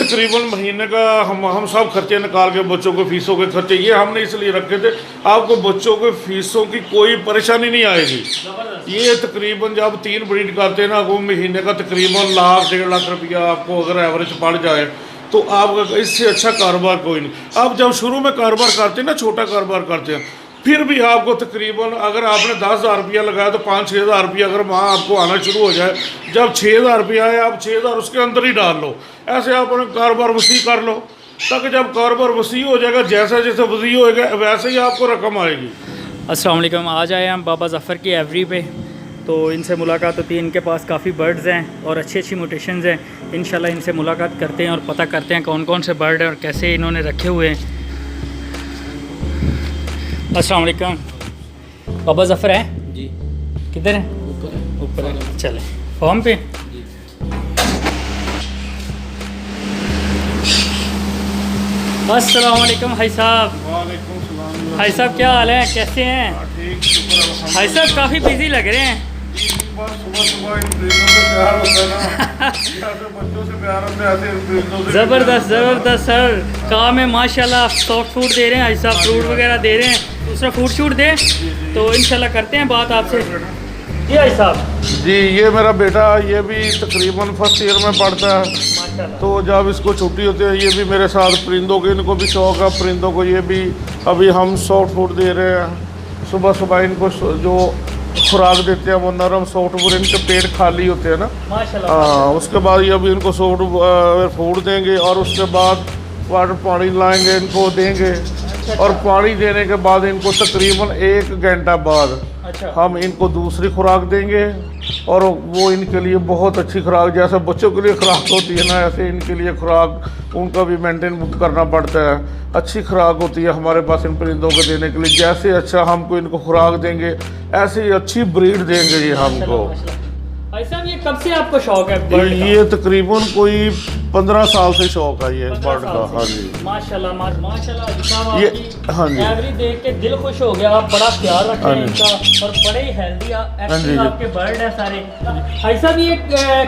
तकरीबन महीने का हम सब खर्चे निकाल के बच्चों के फीसों के खर्चे ये हमने इसलिए रखे थे, आपको बच्चों के फीसों की कोई परेशानी नहीं आएगी। ये तकरीबन जब 3 ब्रीड करते हैं ना, वो महीने का तकरीबन लाख 1.5 लाख रुपया आपको अगर एवरेज पड़ जाए तो आपका इससे अच्छा कारोबार कोई नहीं। आप जब शुरू में कारोबार करते हैं ना, छोटा कारोबार करते हैं, फिर भी आपको तकरीबन अगर आपने 10,000 रुपया लगाया तो 5-6 हज़ार रुपया अगर वहाँ आपको आना शुरू हो जाए, जब 6,000 रुपया आए आप 6,000 उसके अंदर ही डाल लो। ऐसे आप अपना कारोबार वसी कर लो, ताकि जब कारोबार वसी हो जाएगा, जैसा जैसे वसी होएगा वैसे ही आपको रकम आएगी। अस्सलाम वालेकुम। आज आए हम बाबा ज़फ़र की एवरी पे, तो इनसे मुलाकात होती है। इनके पास काफ़ी बर्ड्स हैं और अच्छी अच्छी म्यूटेशंस हैं। इंशाल्लाह इनसे मुलाकात करते हैं और पता करते हैं कौन कौन से बर्ड हैं और कैसे इन्होंने रखे हुए हैं। अस्सलाम वालेकुम। बाबा ज़फ़र है जी, किधर है? ऊपर है। चले फॉर्म पे। अस्सलाम वालेकुम भाई साहब। वालेकुम सलाम। भाई साहब क्या हाल है, कैसे हैं? ठीक, शुक्र अल्हम्दुलिल्लाह। भाई साहब काफ़ी बिजी लग रहे हैं। बस सुबह इन ब्रीडों से प्यार होता है ना, जैसे बच्चों से प्यार होता है ऐसे इन ब्रीडों से ज़बरदस्त ज़बरदस्त सर, काम है माशाल्लाह। सॉफ्ट फूड दे रहे हैं भाई साहब, फ्रूट वगैरह दे रहे हैं, दूसरा फूड शूट दे तो इंशाल्लाह करते हैं बात आपसे। जी भाई साहब। जी, ये मेरा बेटा, ये भी तकरीबन फर्स्ट ईयर में पढ़ता है, माशाल्लाह। तो जब इसको छुट्टी होती है ये भी मेरे साथ परिंदों के, इनको भी शौक है परिंदों को। ये भी अभी हम सॉफ्ट फूड दे रहे हैं, सुबह सुबह इनको जो खुराक देते हैं वो नरम सॉफ्ट फूड, इनके पेट खाली होते हैं ना, माशाल्लाह। हाँ, उसके बाद ये अभी इनको सॉफ्ट फूड देंगे और उसके बाद वाटर पानी लाएंगे, इनको देंगे और पानी देने के बाद इनको तकरीबन 1 घंटा बाद अच्छा। हम इनको दूसरी खुराक देंगे और वो इनके लिए बहुत अच्छी खुराक, जैसे बच्चों के लिए खुराक होती है ना, ऐसे इनके लिए खुराक उनका भी मेंटेन करना पड़ता है। अच्छी खुराक होती है हमारे पास इन परिंदों को देने के लिए। जैसे अच्छा हमको इनको खुराक देंगे, ऐसे ही अच्छी ब्रीड देंगे ये हमको। भाई साहब ये कब से आपको शौक है बर्ड का? ये तकरीबन कोई 15 साल से शौक है ये बर्ड का। हाँ जी, माशाल्लाह माशाल्लाह। साहब ये आपकी हाँ जी, एवरी देख के दिल खुश हो गया। आप बड़ा ख्याल रखते हैं हाँ जी। इनका और बड़े ही हेल्दी हाँ जी। एक्टिव आपके बर्ड हैं सारे। भाई साहब ये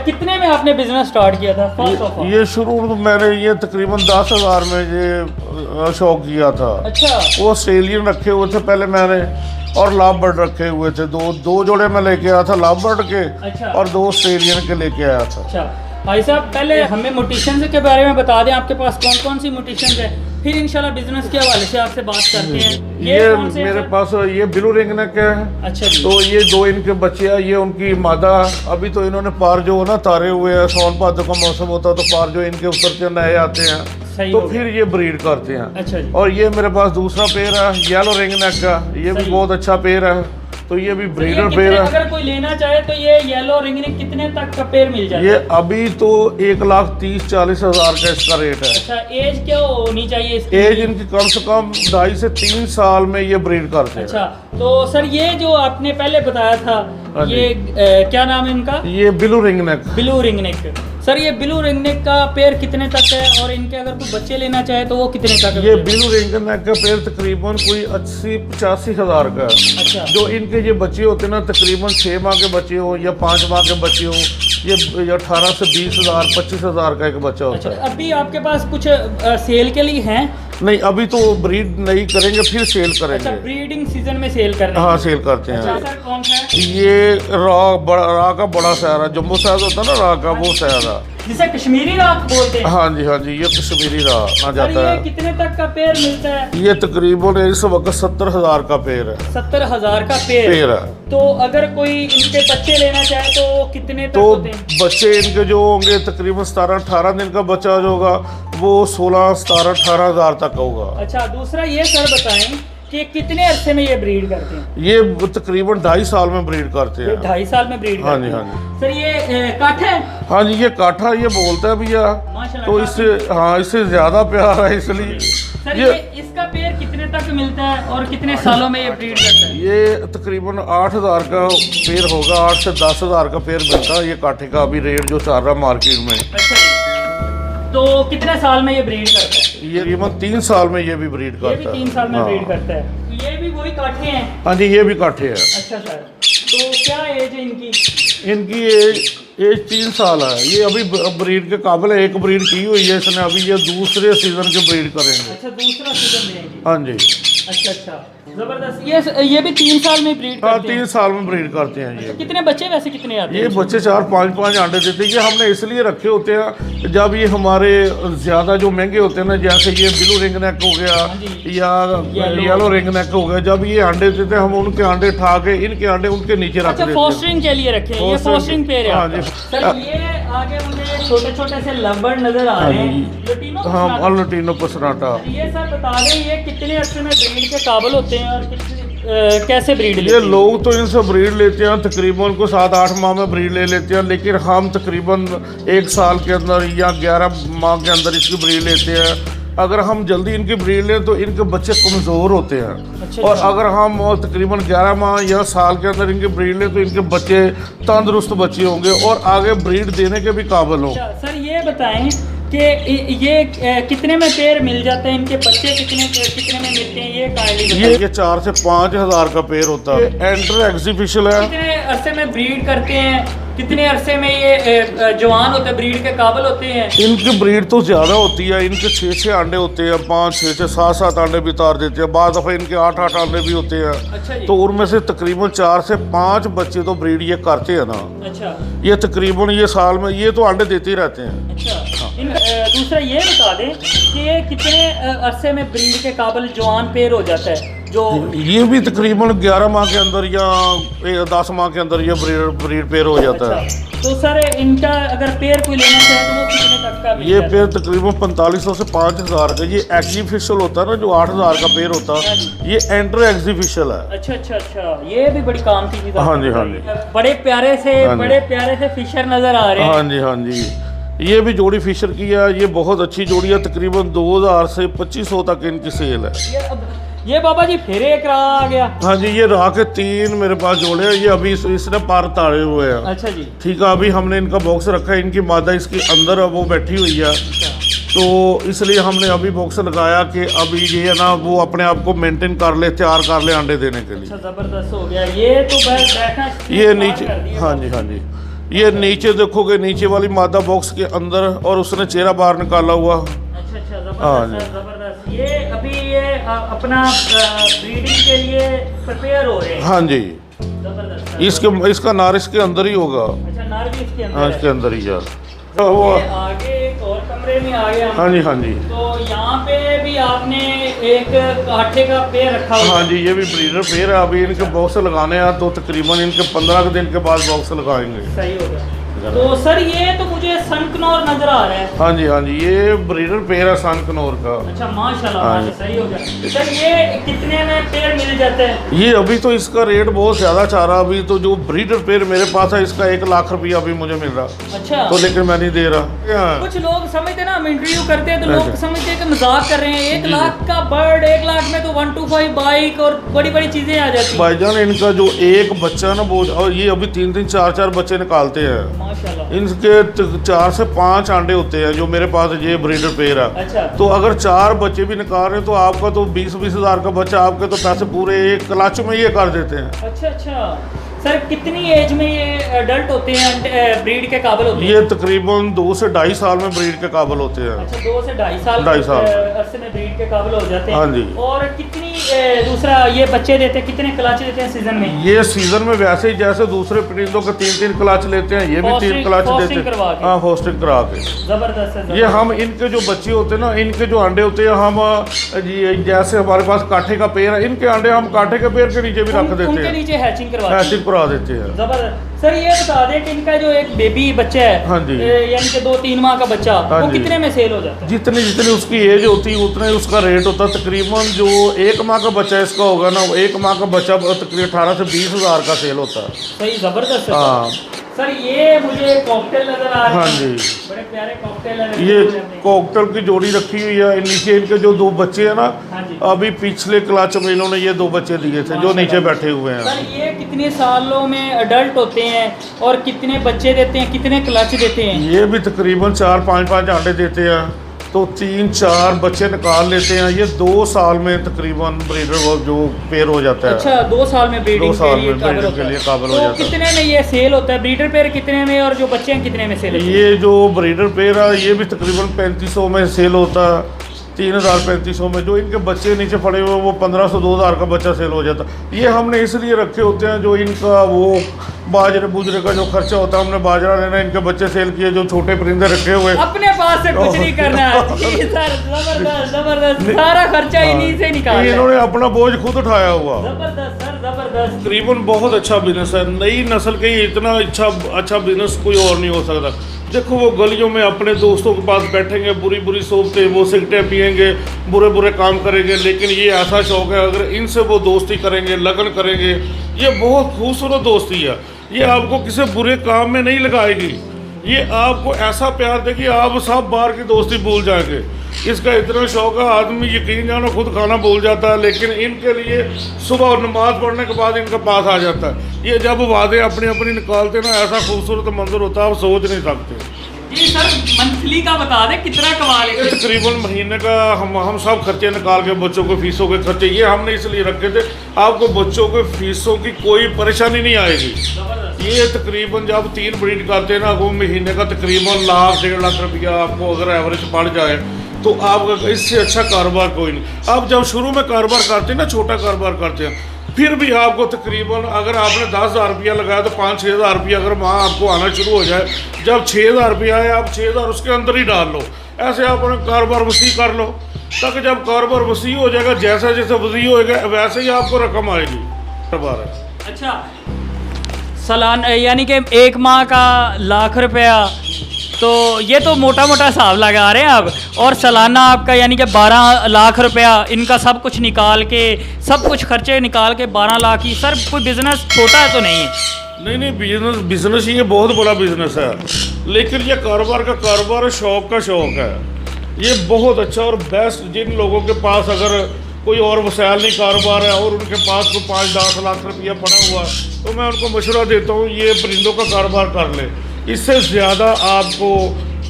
कितने में आपने बिजनेस स्टार्ट किया था फर्स्ट ऑफ ऑल? ये शुरू में मैंने ये तकरीबन 10,000 में ये शौक किया था। अच्छा। वो ऑस्ट्रेलियन रखे हुए थे पहले मैंने, और लाभ बर्ड रखे हुए थे। दो जोड़े मैं लेके आया था लाभ बर्ड के, अच्छा। और 2 ऑस्ट्रेलियन के लेके आया था। अच्छा भाई साहब, पहले हमें म्यूटेशंस के बारे में बता दें, आपके पास कौन कौन सी म्यूटेशंस है, फिर इंशाल्लाह बिजनेस के हवाले से आपसे बात करते हैं। ये कौन से हैं मेरे सर? पास ये ब्लू रिंग नेक है। अच्छा जी। तो ये 2 इनके बच्चे हैं, ये उनकी मादा। अभी तो इन्होंने पार जो ना तारे हुए हैं, सावन भादों का मौसम होता है तो पार जो इनके उतरते हैं नए आते हैं, सही तो हो फिर ये ब्रीड करते हैं। अच्छा जी। और ये मेरे पास दूसरा पेड़ है येलो रिंग नेक का, ये भी सही। बहुत अच्छा पेड़ है, तो ये भी तो ये ब्रीडर कितने- पेड़ है। अगर कोई लेना चाहे तो ये येलो रिंग ने कितने तक का पेड़ मिल जाता ये है? अभी तो 1,30,40 हज़ार का इसका रेट है। अच्छा, एज क्या होनी चाहिए इसकी? एज इनकी कम से कम 2.5 से 3 साल में ये ब्रीड करते हैं। अच्छा, तो सर ये जो आपने पहले बताया था, हाँ जी। ये क्या नाम है इनका? ये blue ring neck. Blue ring neck. Sir ये ब्लू रिंग नेक का पेड़ कितने तक है और इनके अगर कोई बच्चे लेना चाहे तो वो कितने तक है? ये ब्लू रिंग नेक का पेड़ तकरीबन कोई 80-85 हज़ार का है। अच्छा। जो इनके ये बच्चे होते हैं ना, तकरीबन 6 माह के बच्चे हो या 5 माह के बच्चे हो, ये 18 से 20 हज़ार 25 हज़ार का एक बच्चा अच्छा, होता है। अभी आपके पास कुछ सेल के लिए हैं? नहीं, अभी तो ब्रीड नहीं करेंगे, फिर सेल अच्छा, करेंगे। ब्रीडिंग सीजन में सेल करना हाँ, सेल करते अच्छा हैं। सर, कौन सा है? ये रा का बड़ा सैर है, जम्बो साइज होता है ना रा का, वो सैर है। जिसे कश्मीरी राख बोलते हैं। हाँ जी, हाँ जी, ये कश्मीरी रा आ सर जाता ये है। कितने तक का पेड़ मिलता है? ये तकरीबन इस वक्त 70,000 का पेड़ है। 70,000 का पेड़। पेड़ है। तो अगर कोई इनके बच्चे लेना चाहे तो वो कितने तक तो होते हैं? बच्चे इनके जो होंगे तकरीबन 17-18 दिन का बच्चा जो होगा वो 16-17-18 हज़ार तक होगा। अच्छा, दूसरा ये सर बताएं कि कितने अरसे में ये ब्रीड करते हैं? ये तकरीबन 2.5 साल में ब्रीड करते ये हैं। 2.5 साल में ब्रीड हाँ करते जी, हैं। हाँ जी। सर ये काठ है? हाँ जी, ये काठा ये बोलता है भैया, माशाल्लाह, तो इससे हाँ इससे ज़्यादा प्यार है इसलिए। सर ये इसका पेड़ कितने तक मिलता है और कितने सालों में ये ब्रीड करता है? ये तकरीबन 8,000 का पेड़ होगा, 8 से 10 हज़ार का पेड़ मिलता है। ये काठे का अभी रेट जो चल रहा है मार्केट में। अच्छा जी। तो कितने साल में ये ब्रीड करता है? ये तकरीबन 3 साल में ये भी ब्रीड ये करता भी है। 3 साल में हाँ। ब्रीड करता है। ये भी वही काठे हैं? हाँ जी, ये भी काठे हैं। अच्छा सर, तो क्या एज है इनकी? इनकी एज एज 3 साल है। ये अभी ब्रीड के काबिल है, एक ब्रीड की हुई है इसने, अभी ये दूसरे सीजन के ब्रीड करेंगे। अच्छा, दूसरा सीजन देंगे। हाँ जी। अच्छा अच्छा, जबरदस्त। ये भी 3 साल में ब्रीड हाँ, करते हैं? 3 साल में ब्रीड करते हैं ये। कितने बच्चे वैसे कितने आते हैं? ये बच्चे 4-5 अंडे देते हैं। ये हमने इसलिए रखे होते हैं जब ये हमारे ज़्यादा जो महंगे होते हैं ना, जैसे ये ब्लू रिंग नेक हो गया या येलो रिंग नेक हो गया, जब ये अंडे देते हैं हम उनके अंडे उठा के इनके अंडे उनके नीचे रख देते हैं। फॉस्टरिंग के लिए रखे हैं, ये फॉस्टरिंग पेयर है। हाँ जी। सर ये आगे मुझे छोटे छोटे से लवबर्ड नजर आ रहे हैं, लुटिनो हाँ, पसनाटा। लुटिनो पसनाटा। ये सर बता दें ये कितने अर्से में ब्रीड के काबिल होते हैं और कैसे ब्रीड लेते ये हैं? लोग तो इनसे ब्रीड लेते हैं तकरीबन को 7-8 माह में ब्रीड ले लेते हैं, लेकिन हम तकरीबन 1 साल के अंदर या 11 माह के अंदर इसकी ब्रीड लेते हैं। अगर हम जल्दी इनकी ब्रीड लें तो इनके बच्चे कमज़ोर होते हैं। अच्छा, और अगर हम तकरीबन 11 माह या साल के अंदर इनकी ब्रीड लें तो इनके बच्चे तंदुरुस्त बच्चे होंगे और आगे ब्रीड देने के भी काबिल हों। अच्छा, सर ये बताएं कि ये कितने में पेयर मिल जाते हैं, इनके बच्चे कितने में मिलते हैं, ये काइंडली बताएं। ये 4 से 5 हज़ार का पेयर होता है। एंटर एग्जीबिशन है। कितने अरसे में ब्रीड करते हैं, कितने अरसे में ये जवान होते हैं, ब्रीड के काबिल होते हैं? इनकी ब्रीड तो ज़्यादा होती है, इनके 6-6 अंडे होते हैं, 5-6 7-7 अंडे भी उतार देते हैं, बाद दफ़ा इनके 8-8 अंडे भी होते हैं। अच्छा जी। तो उनमें से तकरीबन 4 से 5 बच्चे तो ब्रीड ये करते हैं ना। अच्छा ये तकरीबन ये साल में ये तो अंडे देते ही रहते हैं। अच्छा, दूसरा ये बता दें कि ये कितने अरसे में ब्रीड के काबिल जवान पेयर हो जाता है? जो ये भी तकरीबन 11 माह के अंदर या 10 माह के अंदर ये ब्रीड पेयर हो जाता है। अच्छा, तो सर इनका अगर पेयर कोई लेना चाहे तो वो कितने तक का मिल ये जाता है? पेयर तकरीबन 4500 से 5000 का। ये एग्जीबिशन होता है ना जो 8000 का पेयर होता है, ये एंटर एग्जीबिशन है। अच्छा अच्छा अच्छा, ये भी बड़ी काम की चीज़ है। हाँ जी, हाँ जी। बड़े प्यारे से हाँ जी। बड़े प्यारे से फिशर नजर आ रहे हैं। हाँ जी, हाँ जी। ये भी जोड़ी फिशर की है, ये बहुत अच्छी जोड़ी है, तकरीबन 2000 से 2500 तक इनकी सेल है। ये बाबा जी फिर एक रहा आ गया। हाँ जी, ये राह के 3 मेरे पास जोड़े हैं, ये अभी इसने पार ताड़े हुए हैं। अच्छा जी। ठीक है, अभी हमने इनका बॉक्स रखा है, इनकी मादा इसके अंदर वो बैठी हुई है, तो इसलिए हमने अभी बॉक्स लगाया कि अभी ये है ना वो अपने आप को मेंटेन कर ले, तैयार कर ले अंडे देने के लिए। अच्छा, जबरदस्त हो गया ये तो। बैठना ये नीचे, हाँ जी, हाँ जी, ये नीचे देखोगे, नीचे वाली मादा बॉक्स के अंदर और उसने चेहरा बाहर निकाला हुआ। अच्छा अच्छा, हाँ जबरदस्त जबरदस्त। ये अभी ये अपना ब्रीडिंग के लिए प्रिपेयर हो रहे हैं। हाँ जी, जबरदस्त। इसका नार इसके अंदर ही होगा। अच्छा, नार भी इसके अंदर हाँ, है। इसके अंदर ही यार। वो ये आगे एक और कमरे में आ गया। हाँ जी, हाँ जी, तो यहाँ पे भी आपने एक काठे का पेड़ रखा हुआ हाँ है। जी, ये भी ब्रीडर पेयर है। अभी इनके बॉक्स लगाने हैं तो तकरीबन इनके 15 दिन के बाद बॉक्स लगाएंगे। सही होगा। तो सर ये तो मुझे सनकनौर नजर आ रहा है। हाँ जी, हाँ जी, ये ब्रीडर पेयर है सनकनौर का। अच्छा, माशाल्लाह हाँ माशाल्लाह, सही हो गया। सर ये कितने में पेड़ मिल जाते हैं? ये अभी तो इसका रेट बहुत ज़्यादा चाह रहा। अभी तो जो ब्रीडर पेयर मेरे पास है इसका 1 लाख रुपया अभी मुझे मिल रहा, अच्छा, तो लेकिन मैं नहीं दे रहा। कुछ लोग समझते ना, हम इंटरव्यू करते हैं तो लोग अच्छा। समझते हैं कि मजाक कर रहे हैं। 1 लाख का बर्ड, 1 लाख में तो 125 बाइक और बड़ी बड़ी चीजें आ जाती हैं। भाईजान इनका जो एक बच्चा ना वो, और ये अभी 3-3 4-4 बच्चे निकालते हैं। माशाल्लाह। इनके 4 से 5 अंडे होते हैं जो मेरे पास ये ब्रीडर पेयर है। अच्छा, तो अगर 4 बच्चे भी निकाल रहे हैं तो आपका तो 20-20 हज़ार का बच्चा, आपके तो पैसे पूरे 1 क्लच में ये कर देते हैं। अच्छा अच्छा। सर कितनी एज में ये अडल्ट होते हैं, ब्रीड के काबिल होते हैं? ये तकरीबन 2 से 2.5 साल में ब्रीड के काबिल होते हैं। अच्छा, 2 से 2.5 साल 2.5 साल अरसे में ब्रीड के काबिल हो जाते हैं। हाँ जी। और कितनी दूसरा ये बच्चे देते हैं, कितने क्लच देते हैं सीजन में? ये सीजन में वैसे ही जैसे दूसरे परिंदों के 3-3 क्लच लेते हैं, ये भी 3 क्लच होस्टिंग देते करवा हैं। के। हाँ, होस्टिंग करा के। जबरदस्त है, ये हम इनके जो बच्चे होते हैं ना, इनके जो अंडे होते हैं, हम जैसे हमारे पास काठे का पेड़ है, इनके अंडे हम काठे के पेड़ के नीचे भी रख देते उनके हैं, नीचे हैचिंग करवा ऐसे करा देते हैं। जबरदस्त। सर ये बता दें कि इनका जो एक बेबी बच्चा है, हाँ जी। यानी कि 2-3 माह का बच्चा, हाँ वो जी। कितने में सेल हो जाता है? जितनी जितनी उसकी एज होती है उतना ही उसका रेट होता है। तकरीबन जो 1 माह का बच्चा इसका होगा ना, 1 माह का बच्चा तकरीबन 18 से 20 हज़ार का सेल होता है। सही, जबरदस्त है। हाँ सर ये मुझे कॉकटेल नजर आ रहे हैं। हाँ जी, बड़े प्यारे कॉकटेल है। ये कॉकटेल की जोड़ी रखी हुई है। नीचे इनके जो 2 बच्चे हैं ना, हाँ जी। अभी पिछले क्लच में इन्होंने ये 2 बच्चे दिए थे जो नीचे बैठे हुए सर हैं। ये कितने सालों में अडल्ट होते हैं और कितने बच्चे देते हैं, कितने क्लच देते हैं? ये भी तकरीबन 4-5 अंडे देते हैं। तो 3-4 बच्चे निकाल लेते हैं। ये 2 साल में तकरीबन ब्रीडर वो जो पेयर हो जाता है। अच्छा, 2 साल में ब्रीडिंग 2 साल में काबिल ब्रीडर के लिए काबिल हो तो जाता है। कितने में ये सेल होता है? ब्रीडर पेयर कितने में और जो बच्चे हैं कितने में सेल होते हैं? ये जो ब्रीडर पेयर है ये भी तकरीबन 3500 में सेल होता है, 3000-3500 में। जो इनके बच्चे नीचे पड़े हुए वो 1500-2000 का बच्चा सेल हो जाता है। ये हमने इसलिए रखे होते हैं, जो इनका वो बाजरे बुजरे का जो खर्चा होता है, हमने बाजरा लेना, इनके बच्चे सेल किए, जो छोटे परिंदे रखे हुए अपने पास से कुछ नहीं करना जी सर, जबरदस्त जबरदस्त, सारा खर्चा इन्हीं से निकालना है। इन्होंने अपना बोझ खुद उठाया हुआ। जबरदस्त सर, जबरदस्त। तकरीबन बहुत अच्छा बिजनेस है। नई नस्ल के ही इतना अच्छा बिजनेस कोई और नहीं हो सकता। देखो वो गलियों में अपने दोस्तों के पास बैठेंगे, बुरी बुरी सोचते, वो सिगरेटें पियेंगे, बुरे बुरे काम करेंगे, लेकिन ये ऐसा शौक है, अगर इनसे वो दोस्ती करेंगे, लगन करेंगे, ये बहुत खूबसूरत दोस्ती है। ये आपको किसी बुरे काम में नहीं लगाएगी, ये आपको ऐसा प्यार देगी आप सब बाहर की दोस्ती भूल जाएंगे। इसका इतना शौक है, आदमी यकीन जानो खुद खाना भूल जाता है, लेकिन इनके लिए सुबह नमाज पढ़ने के बाद इनके पास आ जाता है। ये जब वादे अपनी अपनी निकालते ना, ऐसा खूबसूरत मंजर होता है, आप सोच नहीं सकते। जी सर, मंथली का बता दें कितना कमा लेते हैं? तकरीबन महीने का हम सब खर्चे निकाल के बच्चों के फीसों के खर्चे ये हमने इसलिए रखे थे, आपको बच्चों के फीसों की कोई परेशानी नहीं आएगी। ये तकरीबन जब 3 ब्रीड करते हैं ना, वो महीने का तकरीबन 1-1.5 लाख रुपया आपको अगर एवरेज पड़ जाए तो आपका इससे अच्छा कारोबार कोई नहीं। आप जब शुरू में कारोबार करते हैं ना, छोटा कारोबार करते हैं, फिर भी आपको तकरीबन अगर आपने 10,000 रुपया लगाया तो 5-6 रुपया अगर वहाँ आपको आना शुरू हो जाए, जब 6,000 रुपया आए आप 6,000 उसके अंदर ही डाल लो। ऐसे आप अपना कारोबार वसी कर लो, तक जब कारोबार वसी हो जाएगा, जैसा जैसा वसी होएगा वैसे ही आपको रकम आएगी। अच्छा, सालान यानी कि 1 माह का 1 लाख रुपया, तो ये तो मोटा मोटा हिसाब लगा रहे हैं आप। और सालाना आपका यानी कि 12 लाख रुपया, इनका सब कुछ निकाल के, सब कुछ खर्चे निकाल के 12 लाख ही। सर कोई बिज़नेस छोटा है तो नहीं है? नहीं, बिजनेस ये बहुत बड़ा बिजनेस है, लेकिन ये कारोबार का कारोबार है, शौक का शौक है। ये बहुत अच्छा और बेस्ट। जिन लोगों के पास अगर कोई और वसायल नहीं कारोबार है और उनके पास को 5-10 लाख रुपया पड़ा हुआ, तो मैं उनको मशवरा देता हूँ ये परिंदों का कारोबार कर ले। इससे ज़्यादा आपको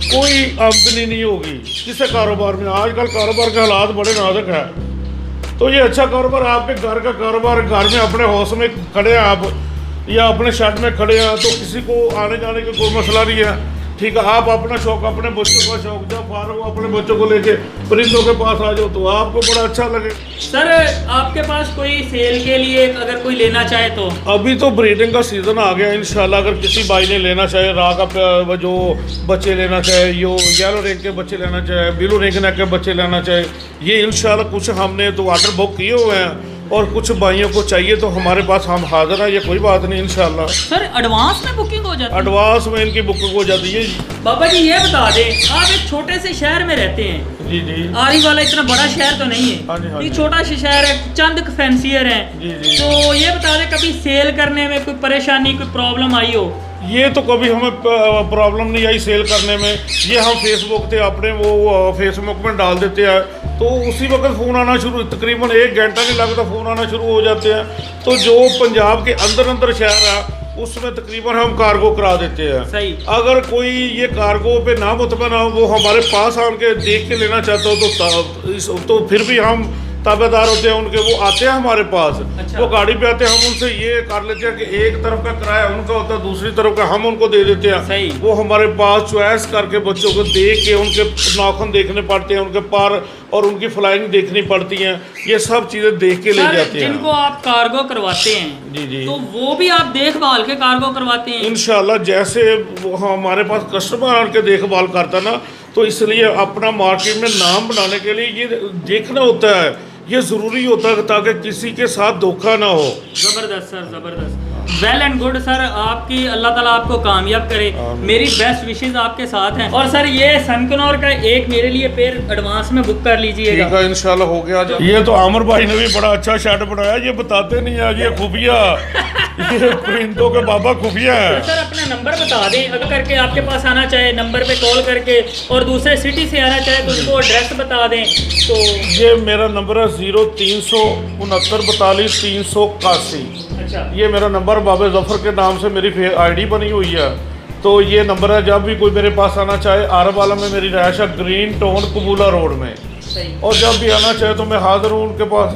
कोई आमदनी नहीं होगी किसी कारोबार में। आजकल कारोबार के हालात बड़े नाजुक है, तो ये अच्छा कारोबार, आपके घर का कारोबार, घर में अपने हाउस में खड़े हैं आप या अपने शेड में खड़े हैं, तो किसी को आने जाने का कोई मसला नहीं है। ठीक है, आप अपना शौक, अपने बच्चों का शौक, जब फारो अपने बच्चों को लेके परिंदों के पास आ जाओ तो आपको बड़ा अच्छा लगे। सर आपके पास कोई सेल के लिए अगर कोई लेना चाहे तो? अभी तो ब्रीडिंग का सीज़न आ गया, इंशाल्लाह अगर किसी भाई ने लेना चाहे, राह का जो बच्चे लेना चाहे, यो येलो रिंग के बच्चे लेना चाहे, ब्लू रिंग नेक के बच्चे लेना चाहे, ये इंशाल्लाह कुछ हमने तो ऑर्डर बुक किए हुए हैं और कुछ भाइयों को चाहिए तो हमारे पास हम हाजिर हैं। ये कोई बात नहीं इंशाल्लाह। सर एडवांस में बुकिंग हो जाती है? एडवांस में इनकी बुकिंग हो जाती है। बाबा जी ये बता दें, आप एक छोटे से शहर में रहते हैं। जी जी। आरी वाला इतना बड़ा शहर तो नहीं है। हाँ जी, हाँ ये जी। छोटा सा शहर है, चंद फैंसियर हैं। जी जी। तो ये बता दें कभी सेल करने में कोई परेशानी, कोई प्रॉब्लम आई हो? ये तो कभी हमें प्रॉब्लम नहीं आई सेल करने में। ये हम फेसबुक पे अपने वो फेसबुक में डाल देते हैं, तो उसी वक्त फ़ोन आना शुरू, तकरीबन 1 घंटा नहीं लगता फ़ोन आना शुरू हो जाते हैं। तो जो पंजाब के अंदर अंदर शहर है उसमें तकरीबन हम कार्गो करा देते हैं। सही। अगर कोई ये कार्गो पे ना मुतमन हो, वो हमारे पास आके देख के लेना चाहता हो तो फिर भी हम ताबेदार होते हैं उनके, वो आते हैं हमारे पास। अच्छा। वो गाड़ी पे आते हैं, हम उनसे ये कर लेते हैं कि एक तरफ का किराया उनका होता है, दूसरी तरफ का हम उनको दे देते हैं। सही। वो हमारे पास चॉइस करके बच्चों को देख के, उनके नाखून देखने पड़ते हैं, उनके पर और उनकी फ्लाइंग देखनी पड़ती हैं, ये सब चीज़ें देख के ले सर, जाते हैं। जिनको आप कार्गो करवाते हैं जी जी, तो वो भी आप देखभाल के कार्गो करवाते हैं? इंशाल्लाह जैसे वो हमारे पास कस्टमर आके देखभाल करता ना, तो इसलिए अपना मार्केट में नाम बनाने के लिए ये देखना होता है, ये ज़रूरी होता है ताकि किसी के साथ धोखा ना हो। ज़बरदस्त सर, ज़बरदस्त। वेल एंड गुड सर, आपकी अल्लाह ताला आपको कामयाब करे। मेरी बेस्ट विशेष आपके साथ हैं। और सर ये सनकनौर का एक मेरे लिए पेयर एडवांस में बुक कर लीजिएगा। ठीक है, इंशाल्लाह हो गया। ये तो आमिर भाई ने भी बड़ा अच्छा शेड बनाया, ये बताते नहीं है, ये खुफिया ये परिंदों के बाबा खुफिया है। तो सर अपना नंबर बता दें, अगर करके आपके पास आना चाहे नंबर पे कॉल करके, और दूसरे सिटी से आना चाहे तो उनको एड्रेस बता दें। तो ये मेरा नंबर है 0369 42 381। अच्छा, ये मेरा नंबर बाबा जफर के नाम से मेरी आईडी बनी हुई है। तो ये नंबर है, जब भी कोई मेरे पास आना चाहे। आरवाला में मेरी रहायश है, ग्रीन टाउन कबूला रोड में। सही। और जब भी आना चाहे तो मैं हाजिर हूँ उनके पास।